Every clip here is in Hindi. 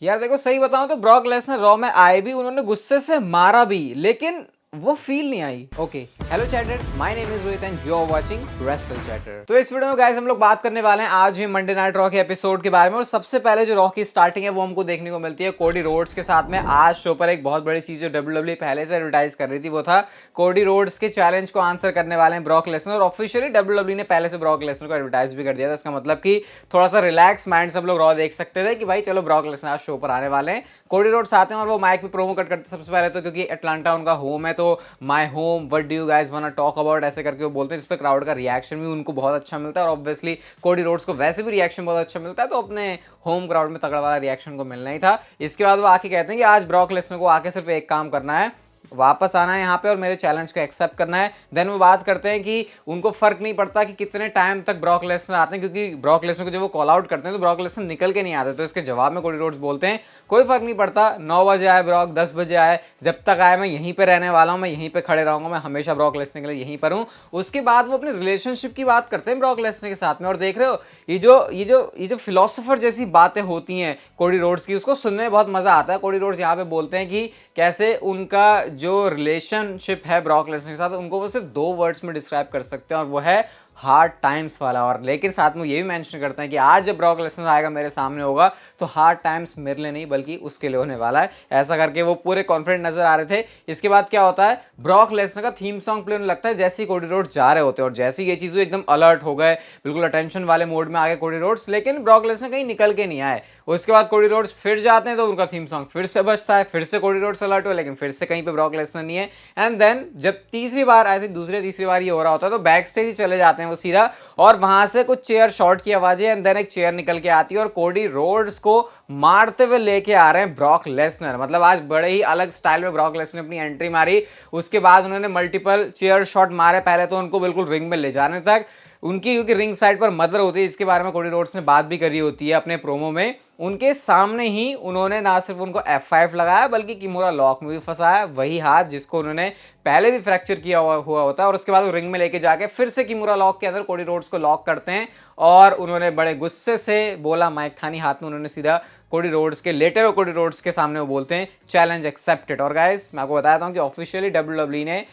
यार देखो सही बताऊं तो ब्रॉक लेसनर रॉ में आए भी, उन्होंने गुस्से से मारा भी, लेकिन वो फील नहीं आई। Okay, hello chatters, my name is Rohit and you are watching wrestle chatter. तो इस वीडियो में गाइस हम लोग बात करने वाले हैं आज भी मंडे नाइट रॉ के एपिसोड के बारे में। और सबसे पहले जो रॉ की स्टार्टिंग है वो हमको देखने को मिलती है कोडी रोड्स के साथ में। आज शो पर एक बहुत बड़ी चीज जो डब्ल्यूडब्ल्यूई पहले से एडवर्टाइज कर रही थी वो था कोडी रोड्स के चैलेंज को आंसर करने वाले हैं ब्रॉक लेसनर। और ऑफिशियली डब्ल्यूडब्ल्यूई ने पहले से ब्रॉक लेसनर को एडवर्टाइज भी कर दिया था। इसका मतलब कि थोड़ा सा रिलैक्स माइंड सब लोग रॉ देख सकते थे कि भाई चलो ब्रॉक लेसनर आज शो पर आने वाले हैं। कोडी रोड्स आते हैं और वो माइक पे प्रोमो कट करते सबसे पहले तो, क्योंकि अटलांटा उनका होम है, तो my home what do you guys वांना talk about ऐसे करके वो बोलते हैं, जिस पे क्राउड का रिएक्शन भी उनको बहुत अच्छा मिलता है। और ऑब्वियसली कोडी रोड्स को वैसे भी रिएक्शन बहुत अच्छा मिलता है, तो अपने होम क्राउड में तगड़ा वाला रिएक्शन को मिलना ही था। इसके बाद वो आके कहते हैं कि आज ब्रॉक लेसनर को आके सिर्फ एक काम करना है, वापस आना है यहाँ पे और मेरे चैलेंज को एक्सेप्ट करना है। देन वो बात करते हैं कि उनको फर्क नहीं पड़ता कि कितने टाइम तक ब्रॉक लेसनर आते हैं, क्योंकि ब्रॉक लेसनर को जब वो कॉल आउट करते हैं तो ब्रॉक लेसनर निकल के नहीं आते। तो इसके जवाब में कोडी रोड्स बोलते हैं कोई फर्क नहीं पड़ता, 9 बजे आए ब्रॉक, 10 बजे आए, जब तक आए मैं यहीं पे रहने वाला हूँ, मैं यहीं पे खड़े रहूंगा, मैं हमेशा ब्रॉक लेसनर के लिए यहीं पर हूँ। उसके बाद वो अपने रिलेशनशिप की बात करते हैं ब्रॉक लेसनर के साथ में। और देख रहे हो ये जो फिलोसोफर जैसी बातें होती हैं कोडी रोड्स की, उसको सुनने में बहुत मजा आता है। कोडी रोड्स यहाँ पे बोलते हैं कि कैसे उनका जो रिलेशनशिप है ब्रॉक लेसनर के साथ, उनको वो सिर्फ 2 वर्ड्स में डिस्क्राइब कर सकते हैं और वो है हार्ड टाइम्स वाला। और लेकिन साथ में ये भी मेंशन करते हैं कि आज जब ब्रॉक लेसनर आएगा मेरे सामने होगा तो हार्ड टाइम्स मेरे लिए नहीं बल्कि उसके लिए होने वाला है। ऐसा करके वो पूरे कॉन्फिडेंट नजर आ रहे थे। इसके बाद क्या होता है, ब्रॉक लेसनर का थीम सॉन्ग प्ले होने लगता है जैसे ही कोडी रोड्स जा रहे होते हैं। और जैसे ये चीज एकदम अलर्ट हो गए, बिल्कुल अटेंशन वाले मोड में आ गए कोडी रोड्स, लेकिन ब्रॉक लेसनर कहीं निकल के नहीं आए। उसके बाद कोडी रोड्स फिर जाते हैं तो उनका थीम सॉन्ग फिर से बजता है, फिर से कोडी रोड्स अलर्ट हुए, लेकिन फिर से कहीं पे ब्रॉक लेसनर नहीं है। एंड देन जब तीसरी बार आई थिंक तीसरी बार ये हो रहा होता है तो बैक स्टेज ही चले जाते हैं वो सीधा, और वहां से कुछ चेयर शॉट की आवाजें, एंड देन एक चेयर निकल के आती है और कोडी रोड्स को मारते हुए लेके आ रहे हैं ब्रॉक लेसनर। मतलब आज बड़े ही अलग स्टाइल में ब्रॉक लेसनर ने अपनी एंट्री मारी। उसके बाद उन्होंने मल्टीपल चेयर शॉट मारे, पहले तो उनको बिल्कुल रिंग में ले जाने तक, उनकी क्योंकि रिंग साइड पर मदर होती है, इसके बारे में कोडी रोड्स ने बात भी करी होती है अपने प्रोमो में। उनके सामने ही उन्होंने ना सिर्फ उनको F5 लगाया बल्कि किमोरा लॉक में भी फंसाया, वही हाथ जिसको उन्होंने पहले भी फ्रैक्चर किया हुआ होता है। और उसके बाद वो रिंग में लेके जाके फिर से किमोरा लॉक के अंदर कोडी रोड्स को लॉक करते हैं और उन्होंने बड़े गुस्से से बोला, माइक था नहीं हाथ में, उन्होंने सीधा कोडी रोड्स के लेटे हुए कोडी रोड्स के सामने वो बोलते हैं चैलेंज एक्सेप्टेड। और गाइस मैं आपको बताता हूँ कि ऑफिशियली डब्ल्यूडब्ल्यूई ने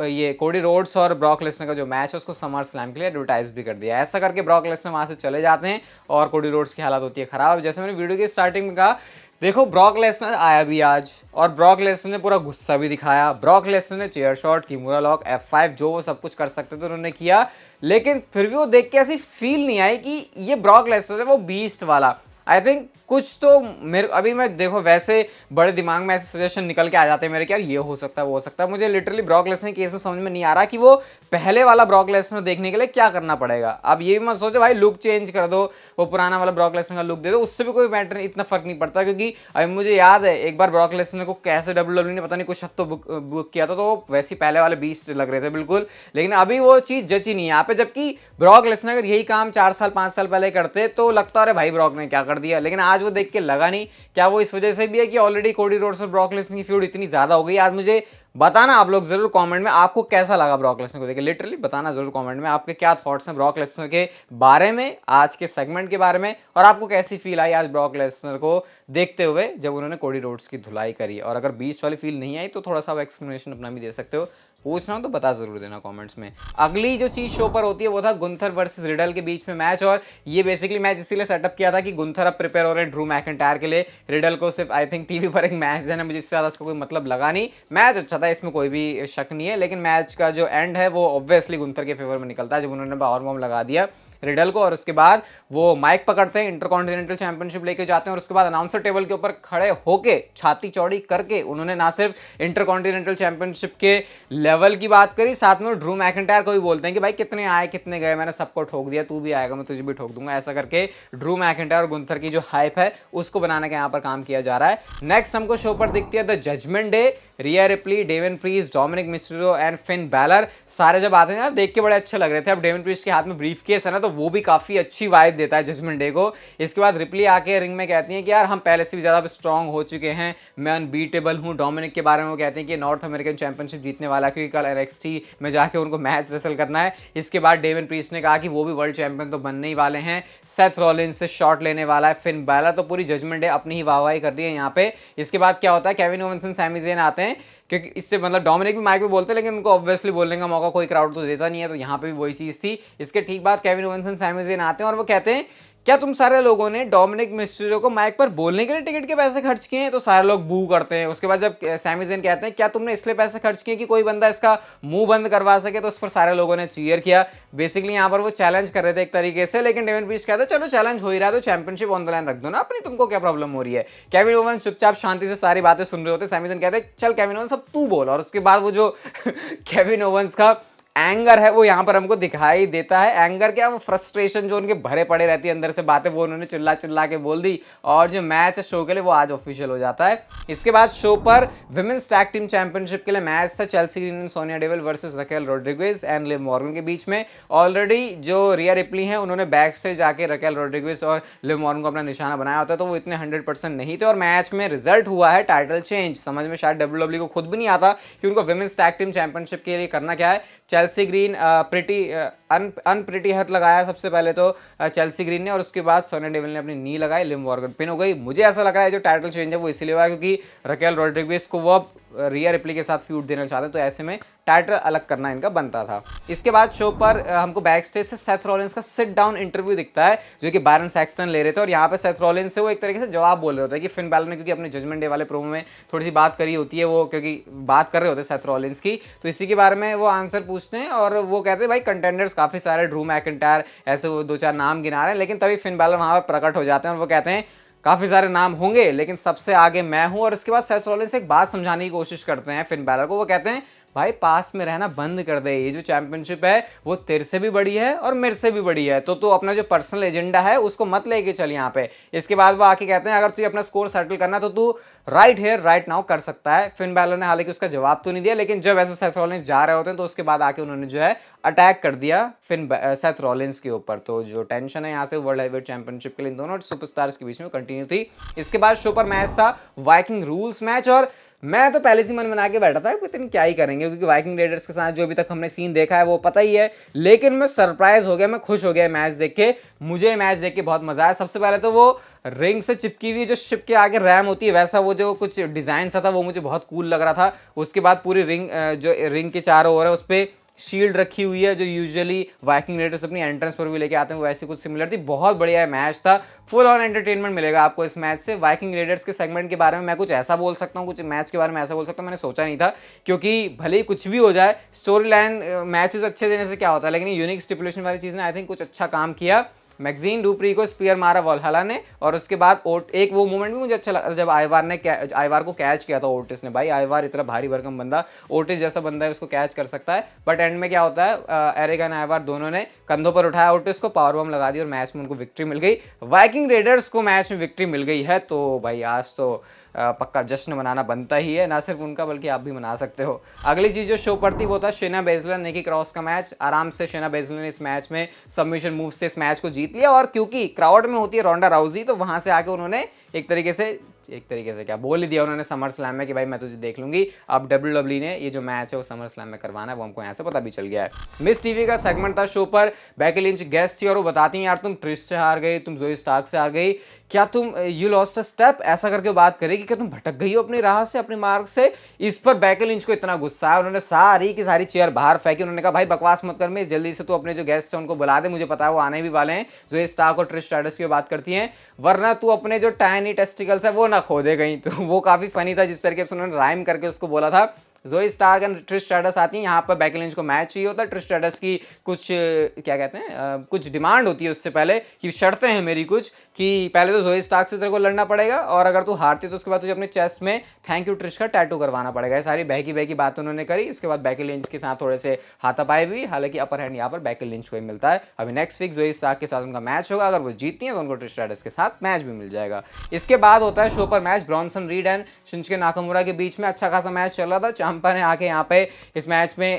ये कोडी रोड्स और ब्रॉक लेसनर का जो मैच है उसको समर स्लैम के लिए एडवर्टाइज भी कर दिया। ऐसा करके ब्रॉक लेसनर वहां से चले जाते हैं और कोडी रोड्स की हालत होती है खराब। जैसे मैंने वीडियो की स्टार्टिंग में कहा, देखो ब्रॉक लेसनर आया भी आज और ब्रॉक लेसनर ने पूरा गुस्सा भी दिखाया। ब्रॉक लेसनर ने chair shot, kimura lock, F5 जो वो सब कुछ कर सकते थे उन्होंने किया, लेकिन फिर भी वो देख के ऐसी फील नहीं आई कि ये ब्रॉक लेसनर है वो बीस्ट वाला। आई थिंक कुछ तो मेरे अभी मैं देखो वैसे बड़े दिमाग में ऐसे सजेशन निकल के आ जाते हैं मेरे कि यार ये हो सकता है वो हो सकता है। मुझे लिटरली ब्रॉक लेसनर केस में समझ में नहीं आ रहा कि वो पहले वाला ब्रॉक लेसनर देखने के लिए क्या करना पड़ेगा। अब ये भी मत सोचो भाई लुक चेंज कर दो, वो पुराना वाला ब्रॉक लेसनर का लुक दे दो, उससे भी कोई मैटर इतना फर्क नहीं पड़ता। क्योंकि अभी मुझे याद है एक बार ब्रॉक लेसनर को कैसे डब्ल्यूडब्ल्यूई ने पता नहीं कुछ हफ्तों बुक किया था, तो वो वैसे पहले वाले 20 लग रहे थे बिल्कुल, लेकिन अभी वो चीज जची नहीं है यहाँ पे। जबकि ब्रॉक लेसनर अगर यही काम 4 साल 5 साल पहले करते तो लगता अरे भाई ब्रॉक ने क्या कर दिया, लेकिन आज वो देख के लगा नहीं। क्या वो इस वजह से भी है कि ऑलरेडी कोडी रोड्स और ब्रॉक लेसनर की फ्यूड इतनी ज्यादा हो गई? आज मुझे बताना आप लोग जरूर कमेंट में आपको कैसा लगा ब्रॉक लेसनर को देख के। लिटरली बताना जरूर कमेंट में आपके क्या थॉट्स हैं ब्रॉक लेसनर के बारे में, आज के सेगमेंट के बारे में, और आपको कैसी फील आई आज ब्रॉक लेसनर को देखते हुए जब उन्होंने कोडी रोड्स की धुलाई करी। और अगर 20 वाली फील नहीं आई तो थोड़ा सा आप एक्सप्लेनेशन अपना भी दे सकते हो, पूछना हो तो बता जरूर देना कमेंट्स में। अगली जो चीज शो पर होती है वो था गुंथर वर्सेस रिडल के बीच में मैच। और ये बेसिकली मैच इसीलिए सेटअप किया था कि गुंथर अब प्रिपेयर हो रहे हैं ड्रू मैकिंटायर के लिए। रिडल को सिर्फ आई थिंक टीवी पर एक मैच देना, मुझे इससे ज्यादा इसका कोई मतलब लगा नहीं। मैच अच्छा था, इसमें कोई भी शक नहीं है, लेकिन मैच का जो एंड है वो ऑब्वियसली गुंथर के फेवर में निकलता है जब उन्होंने पावर बॉम्ब लगा दिया रिडल को। और उसके बाद वो माइक पकड़ते हैं, इंटरकॉन्टिनेंटल चैंपियनशिप लेके जाते हैं और उसके बाद अनाउंसर टेबल के ऊपर खड़े होके छाती चौड़ी करके उन्होंने ना सिर्फ इंटरकॉन्टिनेंटल चैंपियनशिप के लेवल की बात करी, साथ में ड्रू मैकिंटायर को भी बोलते हैं कि भाई कितने आए कितने गए, मैंने सबको ठोक दिया, तू भी आएगा मैं तुझे भी ठोक दूंगा। ऐसा करके ड्रू मैकिंटायर और गुंथर की जो हाइप है उसको बनाने का यहाँ पर काम किया जा रहा है। नेक्स्ट हमको शो पर दिखती है the judgment day. Rhea Ripley, Damian Priest, Dominik Mysterio and Finn Balor सारे जब आते हैं यार देख के बड़े अच्छे लग रहे थे। अब डेवन प्रीस्ट के हाथ में ब्रीफ केस है ना, तो वो भी काफी अच्छी वाइब देता है जजमेंट डे को। इसके बाद रिप्ली आके रिंग में कहती हैं कि यार हम पहले से भी ज्यादा स्ट्रांग हो चुके हैं, मैं अनबीटेबल हूँ। डोमिनिक के बारे में वो कहते हैं कि नॉर्थ अमेरिकन चैंपियनशिप जीतने वाला, क्योंकि कल NXT में जाके उनको मैच रेसल करना है। इसके बाद डेविन प्रीस्ट ने कहा कि वो भी वर्ल्ड चैंपियन तो बनने ही वाले हैं, सेथ रॉलिंस से शॉट लेने वाला है फिन बैलर। तो पूरी जजमेंट डे अपनी ही वाहवाही कर रही है यहाँ पे। इसके बाद क्या होता है, Kevin Owens and Sami Zayn आते हैं, क्योंकि इससे मतलब डोमिनिक भी माइक पे बोलते हैं लेकिन उनको ऑब्वियसली बोलने का मौका कोई क्राउड तो देता नहीं है, तो यहाँ पे भी वही चीज़ थी। इसके ठीक बाद Kevin Owens and Sami Zayn आते हैं और वो कहते हैं क्या तुम सारे लोगों ने डोमिनिक मिस्टीरियो को माइक पर बोलने के लिए टिकट के पैसे खर्च किए हैं? तो सारे लोग बू करते हैं। उसके बाद जब सैमी ज़ेन कहते हैं क्या तुमने इसलिए पैसे खर्च किए कि कोई बंदा इसका मुंह बंद करवा सके, तो उस पर सारे लोगों ने चीयर किया। बेसिकली यहाँ पर वो चैलेंज कर रहे थे एक तरीके से, लेकिन डेविन प्रीस्ट कहते चलो चैलेंज हो ही रहा है तो चैंपियनशिप ऑन द लाइन रख दो ना अपनी, तुमको क्या प्रॉब्लम हो रही है। केविन ओवेंस चुपचाप शांति से सारी बातें सुन रहे होते। सैमी ज़ेन कहते चल केविन ओवेंस अब तू बोल। और उसके बाद वो जो केविन ओवेंस का एंगर है वो यहाँ पर हमको दिखाई देता है। एंगर क्या, वो फ्रस्ट्रेशन जो उनके भरे पड़े रहती है अंदर से बातें, वो उन्होंने चिल्ला चिल्ला के बोल दी। और जो मैच है शो के लिए वो आज ऑफिशियल हो जाता है। इसके बाद शो पर विमेंस टैग टीम चैंपियनशिप के लिए मैच था, Chelsea green and Sonia devil versus Raquel Rodriguez and Liv Morgan के बीच में। ऑलरेडी जो रिया रिप्ली हैं उन्होंने बैक स्टेज जाके रकेल रोड्रिगेज और लिव मॉर्गन को अपना निशाना बनाया होता है, तो वो इतने 100% नहीं थे। और मैच में रिजल्ट हुआ है टाइटल चेंज। समझ में शायद WWE को खुद भी नहीं आता कि उनको विमेंस टैग टीम चैंपियनशिप के लिए करना क्या है। चेल्सी ग्रीन अनप्रिटी हर्ट लगाया सबसे पहले तो चेल्सी ग्रीन ने, और उसके बाद सोनिया डेविल ने अपनी नी लगाई, लिव मॉर्गन पिन हो गई। मुझे ऐसा लग रहा है जो टाइटल चेंज है वो इसलिए हुआ है क्योंकि रकेल रोड्रिगेज को वो रिया रिप्ली के साथ फ्यूड देना चाहते हैं, तो ऐसे में टाइटल अलग करना इनका बनता था। इसके बाद शो पर हमको बैक स्टेज से सेथ रॉलिंस का सिट डाउन इंटरव्यू दिखता है जो कि बायरन सैक्सटन ले रहे थे। और यहाँ पे सेथ रॉलिंस से वो एक तरीके से जवाब बोल रहे होते हैं कि फिन बैलर ने, क्योंकि अपने जजमेंट डे वाले प्रोमो में थोड़ी सी बात करी होती है, वो क्योंकि बात कर रहे होते हैं सेथ रॉलिंस की, तो इसी के बारे में वो आंसर पूछते हैं। और वो कहते हैं भाई कंटेंडर्स काफी सारे, ड्रू मैकिंटायर, ऐसे वो 2-4 नाम गिना रहे हैं, लेकिन तभी फिन बैलर वहां पर प्रकट हो जाते हैं और वो कहते हैं काफी सारे नाम होंगे लेकिन सबसे आगे मैं हूं। और इसके बाद सेथ रॉलिंस एक बात समझाने की कोशिश करते हैं फिन बैलर को। वो कहते हैं भाई पास्ट में रहना बंद कर दे, ये जो चैंपियनशिप है वो तेरे से भी बड़ी है और मेरे से भी बड़ी है, तो तू अपना जो पर्सनल एजेंडा है उसको मत लेके चल यहाँ पे। इसके बाद वो आके कहते हैं अगर तुझे अपना स्कोर सेटल करना तो तू राइट हियर राइट नाउ कर सकता है। फिन बैलर ने हालांकि उसका जवाब तो नहीं दिया, लेकिन जब ऐसे सेथ रॉलिंस जा रहे होते हैं तो उसके बाद आके उन्होंने जो है अटैक कर दिया सेथ रॉलिंस के ऊपर। तो जो टेंशन है यहाँ से वर्ल्ड हेवीवेट चैंपियनशिप के लिए इन दोनों सुपरस्टार्स के बीच में कंटिन्यू थी। इसके बाद शो पर मैच था वाइकिंग रूल्स मैच, और मैं तो पहले से मन बना के बैठा था कि क्या ही करेंगे, क्योंकि वाइकिंग रेडर्स के साथ जो अभी तक हमने सीन देखा है वो पता ही है। लेकिन मैं सरप्राइज हो गया, मैं खुश हो गया मैच देख के। मुझे मैच देख के बहुत मजा आया। सबसे पहले तो वो रिंग से चिपकी हुई जो शिप के आगे रैम होती है, वैसा वो जो कुछ डिजाइन सा था वो मुझे बहुत कूल लग रहा था। उसके बाद पूरी रिंग जो रिंग के चारों ओर है उस पर शील्ड रखी हुई है जो यूजुअली वाइकिंग रेडर्स अपनी एंट्रेंस पर भी लेके आते हैं, वो ऐसी कुछ सिमिलर थी। बहुत बढ़िया मैच था, फुल ऑन एंटरटेनमेंट मिलेगा आपको इस मैच से। वाइकिंग रेडर्स के सेगमेंट के बारे में मैं कुछ ऐसा बोल सकता हूँ, कुछ मैच के बारे में ऐसा बोल सकता हूँ, मैंने सोचा नहीं था, क्योंकि भले ही कुछ भी हो जाए स्टोरी लाइन मैचेस अच्छे देने से क्या होता है, लेकिन यूनिक स्टिपुलेशन वाली चीज़ ने आई थिंक कुछ अच्छा काम किया। मैगजीन डुप्री को स्पीयर मारा वॉलहला ने, और उसके बाद एक वो मोमेंट भी मुझे अच्छा लगा जब आइवार को कैच किया था ओटिस ने। भाई आइवार इतना भारी भरकम बंदा, ओटिस जैसा बंदा है उसको कैच कर सकता है, बट एंड में क्या होता है एरिक एंड आइवार दोनों ने कंधों पर उठाया ओटिस को, पावर बम लगा दी और मैच में उनको विक्ट्री मिल गई। वाइकिंग रेडर्स को मैच में विक्ट्री मिल गई है, तो भाई आज तो पक्का जश्न मनाना बनता ही है, ना सिर्फ उनका बल्कि आप भी मना सकते हो। अगली चीज जो शो पर थी वो था शेना बेजलर निकी क्रॉस का मैच। आराम से शेना बेजलर ने इस मैच में सबमिशन मूव से इस मैच को जीत लिया, और क्योंकि क्राउड में होती है रोंडा राउजी, तो वहां से आके उन्होंने एक तरीके से क्या बोल ही दिया उन्होंने समर स्लैम में कि भाई मैं तुझे देख लूंगी। अब WWE ने ये जो मैच है वो समर स्लैम में करवाना है, वो हमको यहाँ से पता भी चल गया है। मिस टीवी का सेगमेंट था शो पर, बेकी लिंच गेस्ट थी और वो बताती हैं यार तुम ट्रिश से हार गई, तुम जोई स्टार्क से हार गई, क्या तुम यू लॉस्ट अ स्टेप, ऐसा करके बात करेगी कि तुम भटक गई हो अपनी राह से, अपने मार्ग से। इस पर बेकी लिंच को इतना गुस्सा है, उन्होंने सारी की सारी चेयर बाहर फेंकी। उन्होंने कहा भाई बकवास मत कर, मैं जल्दी से तू अपने जो गेस्ट है उनको बुला दे, मुझे पता है वो आने भी वाले हैं। जोई स्टार्क और ट्रिश स्ट्रैटस की बात करती हैं, वरना तू अपने जो टाइनी टेस्टिकल्स है वो ना खो दे गई। तो वो काफी फनी था जिस तरीके से उन्होंने राइम करके उसको बोला था। जोई स्टार्क एंड ट्रिश स्ट्रैटस आती हैं यहाँ पर, बेकी लिंच को मैच चाहिए होता है। ट्रिश स्ट्रैटस की कुछ क्या कहते हैं कुछ डिमांड होती है उससे पहले, कि शर्तें हैं मेरी कुछ, कि पहले तो जोई स्टार्क से तेरे को लड़ना पड़ेगा, और अगर तू हारती तो उसके बाद तुझे अपने चेस्ट में थैंक यू ट्रिश का टैटू करवाना पड़ेगा। ये सारी बहकी बात उन्होंने करी। उसके बाद बेकी लिंच के साथ थोड़े से हाथापाई भी, हालांकि अपर हैंड यहाँ पर बेकी लिंच को ही मिलता है। अभी नेक्स्ट वीक जोई स्टार्क के साथ उनका मैच होगा, अगर वो जीतती हैं तो उनको ट्रिश स्ट्रैटस के साथ मैच भी मिल जाएगा। इसके बाद होता है शो पर match Bronson Reed and Shinsuke Nakamura के बीच में। अच्छा खासा मैच चल रहा था, चांपा ने आके यहाँ पे इस मैच में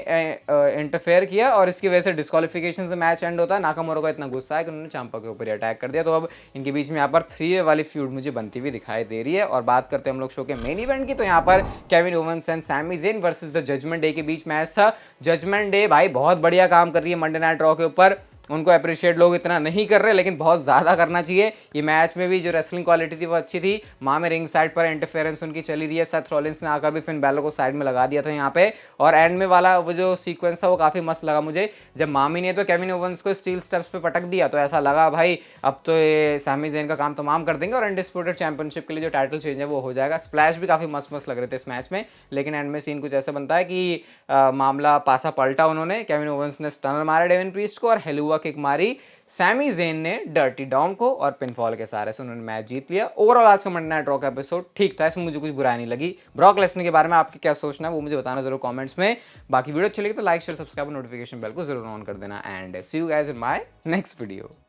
इंटरफेयर किया और इसकी वजह से डिस्क्वालिफिकेशन से मैच एंड होता है। नाकामोरो का इतना गुस्सा है कि उन्होंने चांपा के ऊपर अटैक कर दिया। तो अब इनके बीच में यहाँ पर 3 वाली फ्यूड मुझे बनती हुई दिखाई दे रही है। और बात करते हैं हम लोग शो के मेन इवेंट की, तो यहाँ पर Kevin Owens and Sami Zayn versus the judgment day के बीच मैच था। जजमेंट डे भाई बहुत बढ़िया काम कर रही है मंडे नाइट रॉ के ऊपर, उनको अप्रिशिएट लोग इतना नहीं कर रहे लेकिन बहुत ज़्यादा करना चाहिए। ये मैच में भी जो रेसलिंग क्वालिटी थी वो अच्छी थी। माँ में रिंग साइड पर इंटरफेरेंस उनकी चली रही है। सेथ रॉलिंस ने आकर भी फिन बैलर को साइड में लगा दिया था यहाँ पे। और एंड में वाला वो जो सीक्वेंस था वो काफ़ी मस्त लगा मुझे, जब मामी ने तो केविन ओवेंस को स्टील स्टेप्स पे पटक दिया तो ऐसा लगा भाई अब तो ये सैमी ज़ेन का काम तमाम कर देंगे और अनडिस्प्यूटेड चैंपियनशिप के लिए जो टाइटल चेंज है वो हो जाएगा। स्प्लैश भी काफ़ी मस्त मस्त लग रहे थे इस मैच में, लेकिन एंड में सीन कुछ ऐसा बनता है कि मामला पासा पलटा। उन्होंने केविन ओवेंस ने स्टनर मारा डेविन प्रीस्ट को और हेलुआ किक मारी सैमी ज़ेन ने डर्टी डॉम को और पिनफॉल के सहारे से उन्होंने मैच जीत लिया। ओवरऑल आज का मंडे नाइट रॉ का एपिसोड ठीक था, इसमें मुझे कुछ बुराई नहीं लगी। ब्रॉक लेसनर के बारे में आपकी क्या सोचना है वो मुझे बताना जरूर कमेंट्स में। बाकी वीडियो अच्छी लगी तो लाइक शेयर सब्सक्राइब और नोटिफिकेशन बेल को जरूर ऑन कर देना। And see you guys in my next video.